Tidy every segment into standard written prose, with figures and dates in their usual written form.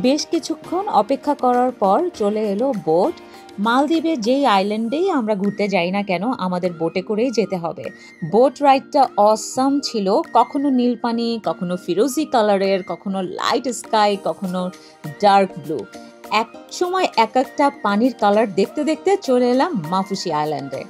বেশ কিছুক্ষণ অপেক্ষা করার পর চলে এলো বোট। মালদ্বীপের যেই আইল্যান্ডেই আমরা ঘুরতে যাই না কেন আমাদের বোটে করেই যেতে হবে। বোট রাইডটা অসাম ছিল, কখনো নীল পানি, কখনো ফিরোজি কালারের, কখনো লাইট স্কাই, কখনো ডার্ক ব্লু। এক সময় এক একটা পানির কালার দেখতে দেখতে চলে এলাম মাফুসি আইল্যান্ডে।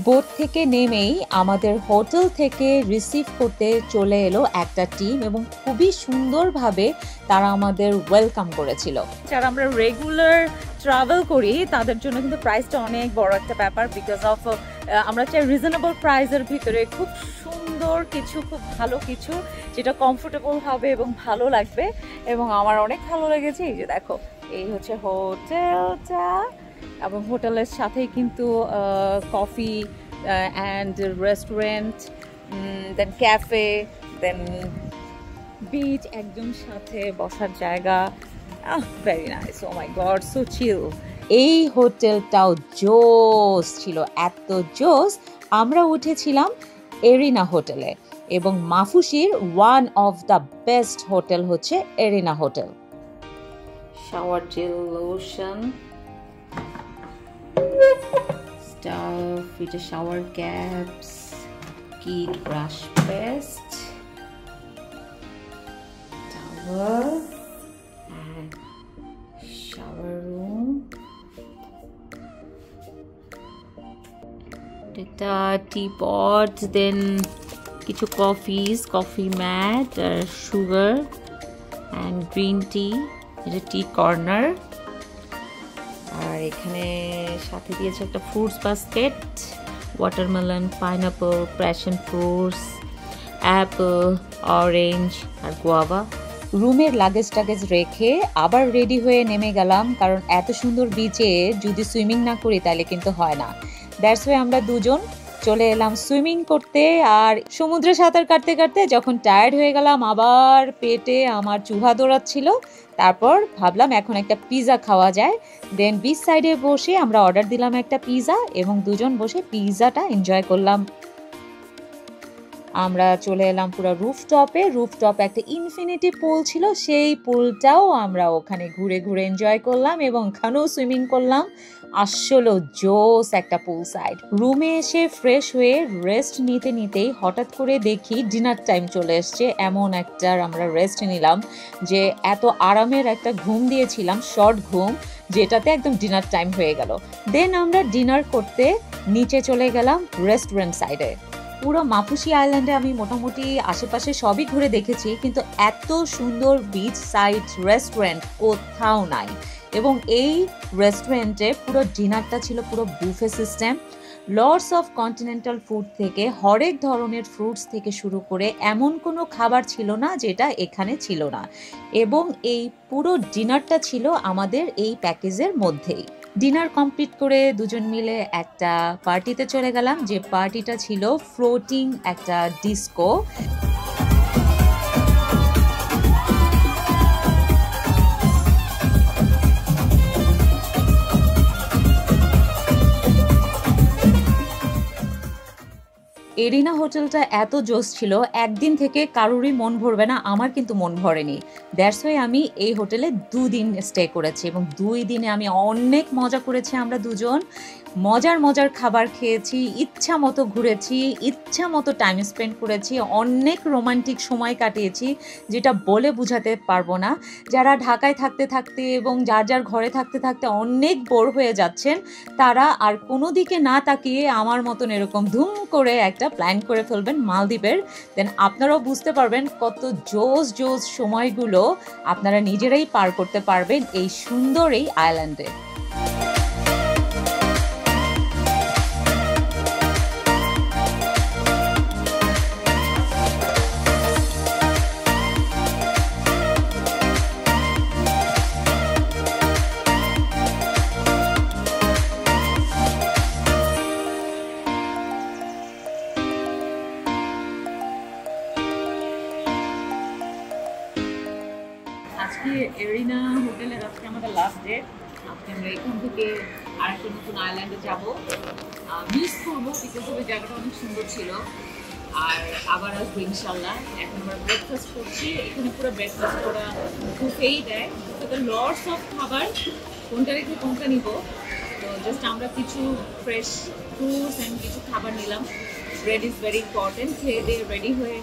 বোট থেকে নেমেই আমাদের হোটেল থেকে রিসিভ করতে চলে এলো একটা টিম এবং খুবই সুন্দরভাবে তারা আমাদের ওয়েলকাম করেছিল। যারা আমরা রেগুলার ট্রাভেল করি তাদের জন্য কিন্তু প্রাইসটা অনেক বড় একটা ব্যাপার, বিকজ অফ আমরা চাই রিজনেবল প্রাইসের ভিতরে খুব সুন্দর কিছু, খুব ভালো কিছু যেটা কমফোর্টেবল হবে এবং ভালো লাগবে। এবং আমার অনেক ভালো লেগেছে। এই যে দেখো, এই হচ্ছে হোটেলটা এবং হোটেলের সাথেই কিন্তু coffee and restaurant, then cafe, then beach, একদম সাথে বসার জায়গা। Very nice, oh my god, so chill. এই হোটেলটাও জোস ছিল, এত জোস। আমরা উঠেছিলাম এরিনা হোটেলে এবং মাফুসির one of the best hotel হচ্ছে Arena hotel. Shower gel, lotion, stuff, with shower caps, kit brush paste, towel, and shower room. Data teapot, then কিছু coffees, coffee mat, sugar, and green tea. এটা tea corner. আর এখানে সাথে দিয়েছে একটা fruits basket, watermelon, pineapple, passion fruits, apple, orange আর guava. রুমের luggage টাগেজ রেখে আবার রেডি হয়ে নেমে গেলাম, কারণ এত সুন্দর বিচে যদি সুইমিং না করি তাহলে কিন্তু হয় না। দ্যাটস ওয়াই আমরা দুজন চলে এলাম সুইমিং করতে। আর সমুদ্রে সাঁতার কাটতে কাটতে যখন টায়ার্ড হয়ে গেলাম, আবার পেটে আমার চুহা দৌড়াচ্ছিল। তারপর ভাবলাম এখন একটা পিৎজা খাওয়া যায়। দেন বিচ সাইডে বসে আমরা অর্ডার দিলাম একটা পিৎজা এবং দুজন বসে পিৎজাটা এনজয় করলাম। আমরা চলে এলাম পুরো রুফটপে। রুফটপে একটা ইনফিনিটি পুল ছিল, সেই পুলটাও আমরা ওখানে ঘুরে ঘুরে এনজয় করলাম এবং ওখানেও সুইমিং করলাম। আসলে জোস একটা পুল সাইড। রুমে এসে ফ্রেশ হয়ে রেস্ট নিতে নিতেই হঠাৎ করে দেখি ডিনার টাইম চলে এসছে। এমন একটা আমরা রেস্ট নিলাম যে এত আরামের একটা ঘুম দিয়েছিলাম, শর্ট ঘুম, যেটাতে একদম ডিনার টাইম হয়ে গেল। দেন আমরা ডিনার করতে নিচে চলে গেলাম রেস্টুরেন্ট সাইডে। পুরো মাফুসি আইল্যান্ডে আমি মোটামুটি আশেপাশে সবই ঘুরে দেখেছি, কিন্তু এত সুন্দর বিচ সাইড রেস্টুরেন্ট কোথাও নাই। এবং এই রেস্টুরেন্টে পুরো ডিনারটা ছিল পুরো buffet system. Lords of continental food থেকে হরেক ধরনের ফ্রুটস থেকে শুরু করে এমন কোনো খাবার ছিল না যেটা এখানে ছিল না। এবং এই পুরো ডিনারটা ছিল আমাদের এই প্যাকেজের মধ্যেই। ডিনার কমপ্লিট করে দুজন মিলে একটা পার্টিতে চলে গেলাম, যে পার্টিটা ছিল ফ্লোটিং একটা ডিস্কো। এরিনা হোটেলটা এত জোস ছিল, একদিন থেকে কারোরই মন ভরবে না, আমার কিন্তু মন ভরেনি। দ্যাটস ওয়াই আমি এই হোটেলে 2 দিন স্টে করেছি এবং 2 দিনে আমি অনেক মজা করেছি। আমরা দুজন মজার খাবার খেয়েছি, ইচ্ছা মতো ঘুরেছি, ইচ্ছা মতো টাইম স্পেন্ড করেছি, অনেক রোমান্টিক সময় কাটিয়েছি যেটা বলে বোঝাতে পারবো না। যারা ঢাকায় থাকতে থাকতে এবং যার যার ঘরে থাকতে থাকতে অনেক বোর হয়ে যাচ্ছেন, তারা আর কোনো দিকে না তাকিয়ে আমার মতন এরকম ধুম করে একটা প্ল্যান করে ফেলবেন মালদ্বীপের। দেন আপনারাও বুঝতে পারবেন কত জোস সময়গুলো আপনারা নিজেরাই পার করতে পারবেন এই সুন্দর এই আইল্যান্ডে। আজকে এরিনা হোটেলের আজকে আমাদের লাস্ট ডে। আজকে আমরা এখান থেকে আরেকটা নতুন আইল্যান্ডে যাব। মিস করবো বিকজ ওই জায়গাটা অনেক সুন্দর ছিল। আর আবার আসবো ইনশাল্লাহ। এখন আমরা ব্রেকফাস্ট করছি, এখানে পুরো ব্রেকফাস্ট ওরা বুফেই দেয়, বুফেতে লটস অফ খাবার, কোনটা রেখে কোনটা নিব। তো জাস্ট আমরা কিছু ফ্রেশ ফ্রুটস অ্যান্ড কিছু খাবার নিলাম। Bread is very important. খেয়ে দিয়ে রেডি হয়ে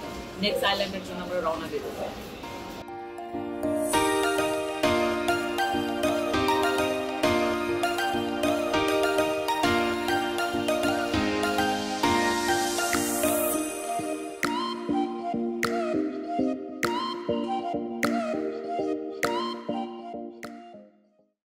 নেক্সট আইল্যান্ডের জন্য আমরা রওনা দেবো।